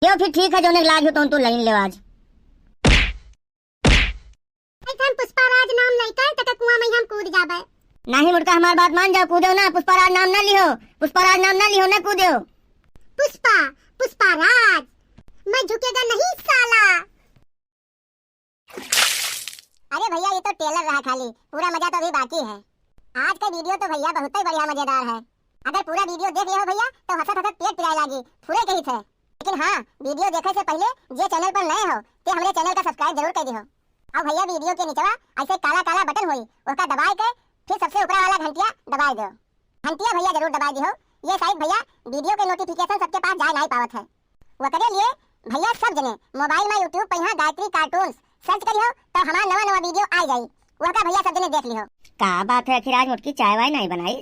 क्यों फिर ठीक है जो लाज हो तो लाइन ले आज पुष्पाराज नाम लइका तक कुआं में हम कूद जाबे। नहीं मुर्गा हमार बात मान जाओ, कूदो ना, पुष्पाराज नाम ना लियो, पुष्पाराज नाम ना लियो, ना कूदो। पुष्पाराज मैं झुकेगा नहीं साला। अरे भैया ये तो टेलर रहा खाली, पूरा मजा तो अभी बाकी है। आज का वीडियो तो भैया बहुत ही बढ़िया मजेदार है। अगर पूरा वीडियो देख लिया हो भैया तो हंसत हंसत पेट पिराए लागी, पूरे कही थे। लेकिन हाँ, वीडियो देखे से पहले जे चैनल पर नए हो ते हमारे चैनल का सब्सक्राइब जरूर कर दियो। और भैया वीडियो के नीचे ऐसे काला काला बटन होई, उसका दबाए के फिर सबसे ऊपर वाला घंटिया दबाए दो। घंटिया भैया जरूर दबाए दियो। ये शायद भैया वीडियो के नोटिफिकेशन सबके पास जा नहीं पावत है। वो करे लिए भैया सब जने मोबाइल में यूट्यूब पर यहाँ गायत्री कार्टून्स सर्च करियो तो हमारा नवा नवा वीडियो आ जाई, वो का भैया सब जने देख लियो। का बात है, आखिर आज मुटकी चाय वाय नहीं बनाई?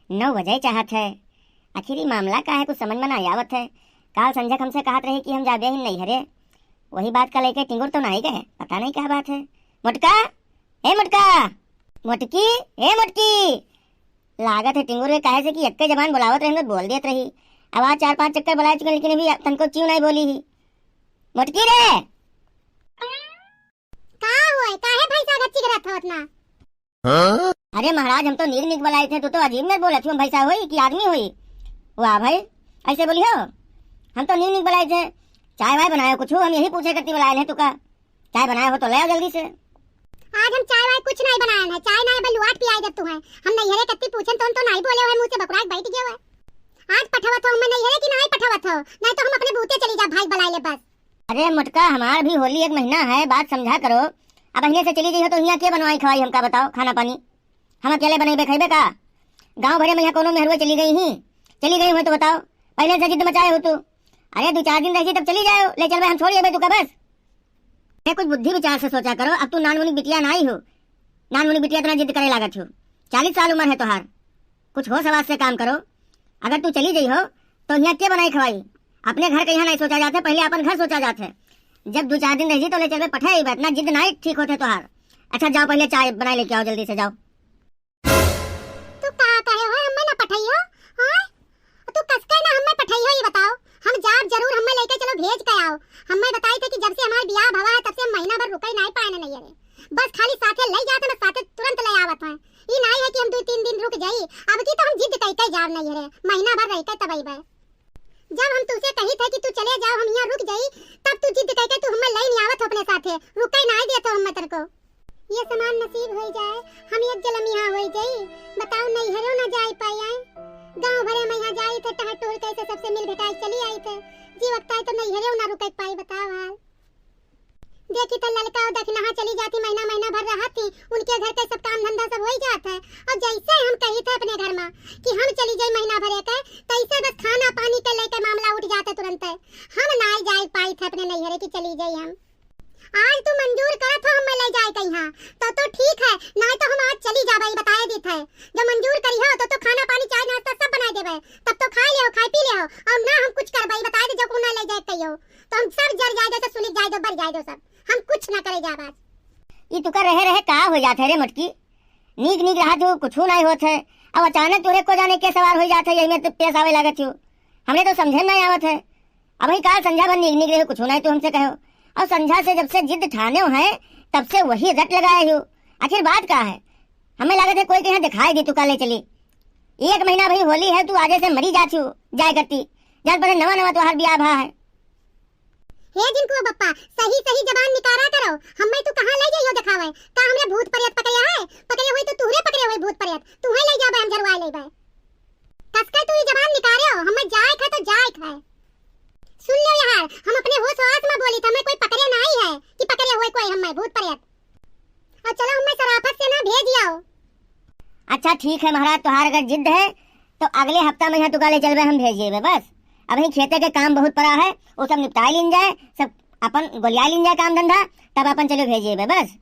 9 बजे चाहत है, आखिर ये मामला का है, कुछ समझ में नहीं आवत है। काल संजय हमसे कहत रही कि हम जाबे ही नहीं हरे, वही बात का लेके टिंगुर तो नहीं गए, पता नहीं क्या बात है। मुटका ए मुटका, मुटकी ए मुटकी, लागत है टिंगुर के कहे से कि एक जबान बुलावत रही बोल देत रही। आवाज 4-5 चक्कर बुला चुके लेकिन अभी तनको क्यों नहीं बोली ही। मुटकी रे का होए, काहे भाई साहब अच्छी करत हो उतना? अरे महाराज हम तो नीक नीक बुलाए थे, तो अजीब में बोला थी भैसा हुई कि आदमी हुई। वाह भाई ऐसे बोली हो, हम तो नीक नीक बुलाए थे। चाय वाय बनाए कुछ हो, हम यही पूछे करती बुलाए हैं। तू का चाय बनाए हो तो ले आओ जल्दी से। आज हम चाय वाय कुछ नहीं बनाए हैं, चाय ना बलुआट पियाई जब तू है। हम नहीं हरे कत्ती पूछन तो नहीं बोले हो, मुंह से बकराक बैठ गए हो। आज पठावत हो, मैं नहीं हरे कि नहीं पठावत हो, नहीं तो हम अपने बूते चली जा भाई बुलाए ले बस। अरे मुटका हमार भी होली 1 महीना है, बात समझा करो। अब अहिने से चली गई हो तो यहाँ क्या बनवाई खवाई हमका बताओ, खाना पानी हम अकेले बनेबे खेबे का? गांव भरे में यहाँ कोनो मेहरुए चली गई हो तो बताओ, पहले से जिद मचाए हो तू। अरे 2-4 दिन रही तब चली जाओ, ले चल हम छोड़िए तू का बस। कुछ बुद्धि विचार से सोचा करो। अब तू नानमुनी बिटिया नहीं हो, नानमुनी बिटिया इतना जिद करे लागत हो। 40 साल उम्र है तोहार, कुछ हो सवाल से काम करो। अगर तू चली गई हो तो यहाँ क्या बनाई खवाई? अपने घर के यहाँ नहीं सोचा जाता, पहले अपन घर सोचा जाता है। जब 2-4 दिन रही तो ले चल पठाई, इतना जिद नहीं ठीक होते तोहार। अच्छा जाओ पहले चाय बनाए लेके आओ, जल्दी से जाओ। तू का कहे हो हमें ना पठाइयो? हां तू कसके ना हमें पठाइयो, ये बताओ। हम जाब जरूर, हमें लेके चलो भेज के आओ। हमें बताई थे कि जब से हमारा ब्याह भवा है तब से महीना भर रुके नहीं पाए नहीं रे, बस खाली साथे ले जाते ना, साथे तुरंत ले आवत है। ई नहीं है कि हम 2-3 दिन रुक जाई। अब की तो हम जिद कई कई जाब नहीं रे, महीना भर रह के तब आई बे। जब हम तुझसे कही थे कि तू चले जाओ, हम यहाँ रुक जाई, तब तू जिद कई के तू हमें ले नहीं आवत अपने साथे, रुके नहीं देतो हम तेरे को। ये समान नसीब हो जाए, हम एक जलम यहाँ हो जाई, बताओ नहीं हरो ना जाई पाई आए। गांव भरे में यहाँ जाई थे, टहर टोल कैसे सबसे मिल भेटाई चली आई थे। जी वक्त आए तो नहीं हरो ना रुके पाई, बताओ हाल। देखी तो ललका और दखना चली जाती, महीना महीना भर रहती, उनके घर के सब काम धंधा सब हो ही जाता है। और जैसे हम कही थे अपने घर में कि हम चली जाई महीना भर के, तैसे बस खाना पानी के लेके मामला उठ जाता तुरंत। हम ना जाई पाई थे अपने नैहरे की चली जाई हम। आज तू मंजूर करत हो हमें ले जाए कहीं तो ठीक है, नहीं तो हम आज चली जाबे, बताए दी थे। जब मंजूर करी हो तो खाना पानी चाय नाश्ता सब बना देबे, तब तो खाई ले हो, खाई पी ले हो। और ना हम कुछ करबे, बताए दे, जो को ना ले जाए कहियो तो हम सब जर जाए दो, सुनी जाए दो, बर जाए दो, सब हम कुछ ना करे जा। बात ये तू का रहे रहे का हो जाते रे मुटकी, नीक नीक रहा तू कुछ नहीं होत है। अब अचानक तुरे को जाने के सवार हो जाते, यही में तो पेश आवे लागत हो, हमने तो समझे नहीं आवत है। अब ही काल संध्या बन नीक नीक रहे, कुछ नहीं तो हमसे कहो। और संध्या से जब से जिद ठाने है तब से वही रट लगाए हो। आखिर बात का है? हमें लागत है कोई कहीं दिखाई दी तू का ले चली। 1 महीना भाई होली है, तू आगे से मरी जाती हो जाए करती, जब पर नवा नवा तोहार ब्याह भा है। हे जिनको बप्पा सही सही जबान निकारा करो, हमें तू कहां ले जाइयो दिखावे? का हमरे भूत प्रेत पकड़या है? पकड़े हुई तो तूरे पकड़े हुए भूत प्रेत, तू ही ले जाबे, हम झरवा लेबे। कसके तू ये जबान निकारे हो, हमें जाए खा तो जाए खा। सुन लो यार, हम अपने होश होश में बोली, हमें कोई पकड़े नहीं है कि पकड़े हुए कोई हमें भूत प्रेत। और चलो हमें शराफत से ना भेज आओ। अच्छा ठीक है महाराज, तोहार अगर जिद है तो अगले हफ्ता में यहाँ तुका ले चलबे, हम भेजिए बस। अभी खेते के काम बहुत पड़ा है, वो सब निपटाई लीन जाए, सब अपन गोलिया लीन जाए काम धंधा, तब अपन चलो भेजिए बस।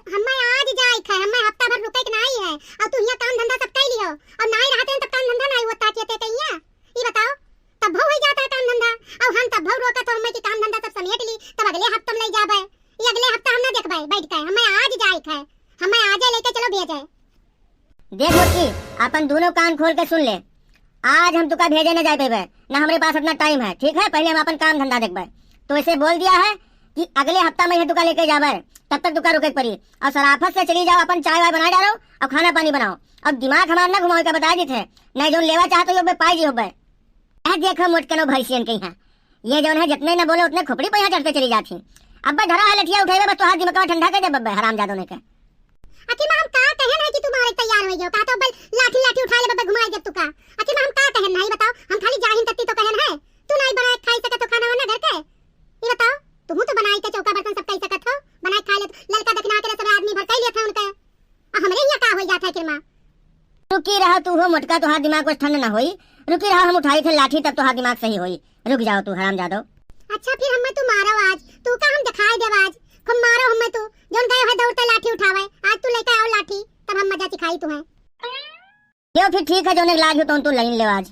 हमें आज जाए खा, हमें हफ्ता भर रुके के नहीं है। और तू यहाँ काम धंधा सब कर लियो, और नहीं रहते तब काम धंधा नहीं होता कहते कहिया, ये बताओ तब हो जाता है काम धंधा। और हम तब रोका तो हमें कि काम धंधा सब समेट ली, तब अगले हफ्ते में ले जाबे। ये अगले हफ्ता हम ना देखबे बैठ के, हमें आज जाए खा, हमें आज लेके चलो भेजे। देख मुटकी अपन दोनों कान खोल के सुन ले, आज हम तुका भेजे न जाए पेबे, ना हमारे पास इतना टाइम है, ठीक है? पहले हम अपन काम धंधा देखबे। तो इसे बोल दिया है कि अगले हफ्ता में ये तुका लेके जावे, तब तक तुका रुके पड़ी। और सराफत से चली जाओ, अपन चाय वाय बना डालो और खाना पानी बनाओ। अब दिमाग हमारा ना घुमाओ का बता दी थे, नहीं जो लेवा चाहते हो पाई जी हो। देखो मुटकनो भैंसियन कहीं है, ये जो है जितने न बोले उतने खोपड़ी पे चढ़ते चली जाती। अब धरा है लठिया उठेबे, बस तो हाथ दिमाग ठंडा कर दे बब्बे हराम जादो ने के। आखिर में हम का कहन है कि तुम्हारे तैयार हो गयो का तो बल लाठी लाठी उठा ले बब्बे घुमाई जब तुका। आखिर में हम का कहन नहीं बताओ, हम खाली जाहिन तत्ती तो कहन है। तू नहीं बनाए खाई सके तो खाना वाना घर के ये बताओ। तू तो बनाई के चौका बर्तन सब कई सकत हो, बनाए खा ले ललका दखना के सब आदमी भर कई लेत है उनके। हमरे यहाँ का हो जाता है किरमा। रुकी रहो तू हो मुटका, तो हाथ दिमाग को ठंड ना होई। रुकी रहो, हम उठाई थे लाठी तब तो हाथ दिमाग सही होई। रुक जाओ तू हराम जादो। अच्छा फिर हमें तू मारो आज, तू का हम दिखाई देव आज। खूब मारो हमें तू जोन गए है दौड़ते लाठी उठावे। आज तू लेके आओ लाठी, तब हम मजा सिखाई तू है। यो फिर ठीक है, जोने लाग तो तू लाइन ले आज।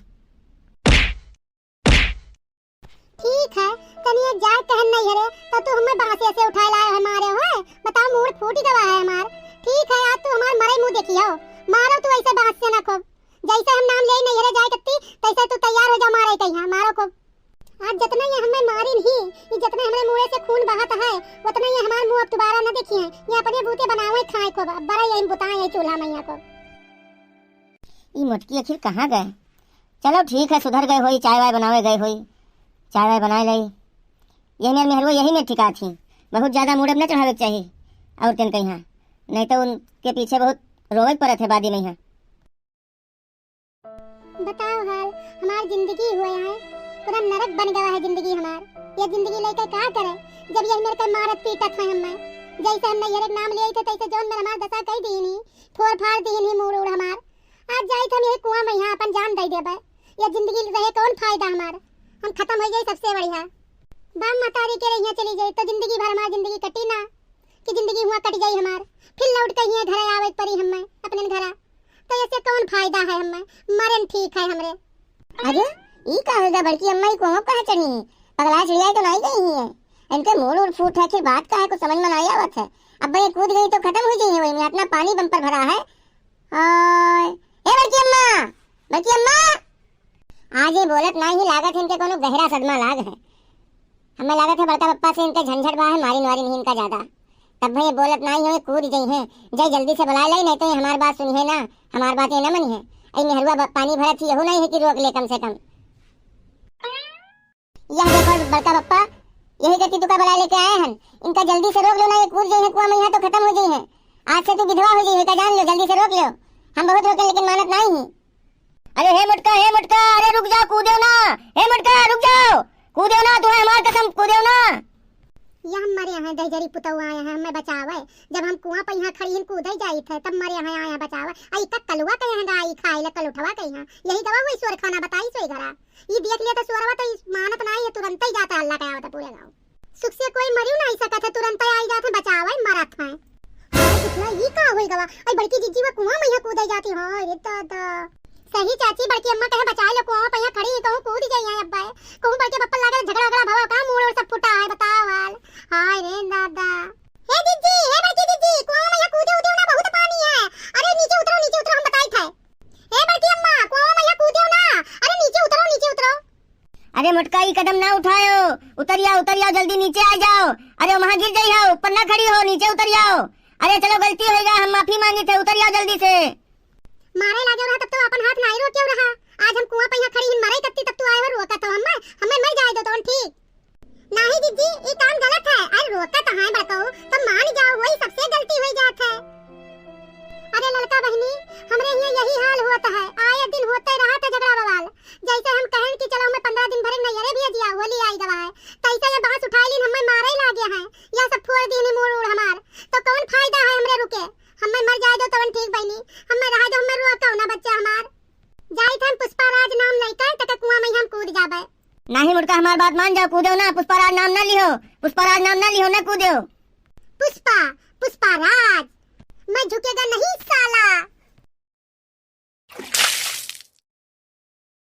ठीक है तनी एक जाए कहन नहीं हरे तो तू हमें बांसे से उठा लाए हमारे है। बताओ मूड फूट गवा है हमार। ठीक है आज तू हमार मरे मुंह देखियो, मारो तू ऐसे बांस से ना खूब। जैसे हम नाम ले नहीं हरे जाए कत्ती तैसे तू तैयार हो जा मारे कहीं मारो खूब। आज जितना ये हमें मारी नहीं, ये जितने हमारे मुंह से खून बहाता है उतना ये हमारे मुंह अब दोबारा न देखिए। ये अपने बूते बनावे खाए को बड़ा यही बुताए ये चूल्हा मैया को। ये मुटकी आखिर कहाँ गए? चलो ठीक है, सुधर गए होई, चाय वाय बनावे गए होई, चाय वाय बनाए लाई। ये मेरे मेहरवा यही में ठिका थी, बहुत ज्यादा मूड अब न चढ़ावे चाहिए और तेन कहीं, नहीं तो उनके पीछे बहुत रोवे पड़े थे बादी में। बताओ हाल हमारी जिंदगी हुआ है पूरा नरक बन गया है जिंदगी हमार। ये जिंदगी लेकर क्या करे जब ये मेरे को मारत पीटत है हमें। जैसे हमने ये नाम लिए थे तैसे जोन मेरा हमार दशा कई दी नहीं, फोड़ फाड़ दी नहीं मूड उड़ हमार। आज जाए थे ये कुआं में यहाँ अपन जान दे देबे। ये जिंदगी रहे कौन फायदा हमार, हम खत्म हो जाए सबसे बढ़िया। बाप मतारी के यहाँ चली जाए तो जिंदगी भर हमारी जिंदगी कटी ना कि जिंदगी हुआ कट जाई हमार। फिर लौट के यहाँ घर आवे परी हमें अपने घर, तो ऐसे कौन फायदा है हमें। मरन ठीक है हमरे। अरे ई का होगा बड़की अम्मा ही को कहां चढ़ी पगला चिड़िया तो नहीं गई है। इनके मूड उड़ फूट है कि बात का है कुछ समझ में नहीं आवत है। अब ये कूद गई तो खत्म हो जाएगी वही में, इतना पानी बम्पर भरा है। ओए ए बड़की अम्मा आज ये बोलत नहीं ही लागत है इनके कोनो गहरा सदमा लाग है। हमें लागत है बड़का पप्पा से इनके झंझट बा है, मारी नहीं इनका ज्यादा। तब भाई बोलत नहीं है कूद गई है, जय जल्दी से बुला ले नहीं तो हमारी बात सुनी है ना, हमारी बात ये न मनी है। ऐ मेहरुआ पानी भरा थी यहो नहीं है कि रोक ले कम से कम। यह देखो बड़का पप्पा यही गति तुका बुला लेके आए हैं, इनका जल्दी से रोक लो ना, ये कूद गई है कुआं में यहाँ तो खत्म हो गई है। आज से तू विधवा हो गई है का जान लो, जल्दी से रोक लो। हम बहुत रोके लेकिन मानत नहीं है। अरे हे मुटका अरे रुक जाओ, कूदो ना। हे मुटका रुक जाओ, कूदो ना, तुम्हें हमार कसम कूदो ना। ये हम मरे यहाँ दहजरी पुतौ आए हैं हमें बचावे। जब हम कुआं पर यहाँ खड़ी कूदे जाई थे तब मरे यहाँ आया बचावे। आई का कलुआ के यहाँ गाई खाई ले कल उठवा के यहाँ यही दवा वो ईश्वर खाना बताई सोई घरा। ये देख लिया तो स्वरवा तो मानत नहीं है, तुरंत ही जाता अल्लाह का आवता पूरे गांव। सुख से कोई मरियो नहीं सकत है, तुरंत ही आई जाते बचावे मरत है। कितना ये का होई गवा। आई बड़की जीजी वो कुआं में यहाँ कूदे जाती हां रे दादा। सही चाची बड़की अम्मा कहे बचा लो, कुआं पे यहाँ खड़ी है कहूं कूद जाई है। अब्बा कहूं बड़के पप्पा लागे झगड़ा झगड़ा भवा का मुंह और सब फुटा है। बताओ हाल हाय रे दादा। हे जीजी हे बड़की जीजी कुआं में यहाँ कूदे उदे ना बहुत पानी है। अरे नीचे उतरो हम बताई थे। हे बड़की अम्मा कुआं में यहाँ कूदे ना, अरे नीचे उतरो। अरे मुटका ये कदम ना उठाओ, उतर जाओ जल्दी नीचे आ जाओ। अरे वहाँ गिर जाई हो, ऊपर ना खड़ी हो, नीचे उतर जाओ। अरे चलो गलती हो गया, हम माफी मांगे थे, उतर जाओ जल्दी से। मारे लागे रहा तब तो अपन हाथ नहीं रोक क्यों रहा। आज हम कुआं पे यहाँ खड़ी मरे कत्ती तब तू आए हो रोका तो हमें मर जाए दो तो ठीक नहीं। जीजी ये काम गलत है। अरे रोका तो है बताओ तो मान जाओ, वही सबसे गलती हो जात है। अरे लड़का बहनी हमरे यहाँ यही हाल होता है, आए दिन होते रहा था झगड़ा बवाल। जैसे हम कहें कि चलो मैं 15 दिन भरे नैयरे भेज दिया होली आई गवा है, तैसे ये बांस उठाई लीन हमें मारे लागे हैं या सब फोड़ दी ने मोड़ उड़ हमार। तो कौन फायदा है हमरे रुके, हमें मर जाए दो तो ठीक बहनी। हमें रहा जो हमें रोका ना बच्चा हमार जाई थे पुष्पाराज नाम लेकर तक कुआं में हम कूद जाबे। नहीं मुटका हमारी बात मान जाओ, कूदो ना। पुष्पाराज नाम ना लियो, पुष्पाराज नाम ना लियो, ना कूदो। पुष्पाराज मैं झुकेगा नहीं साला।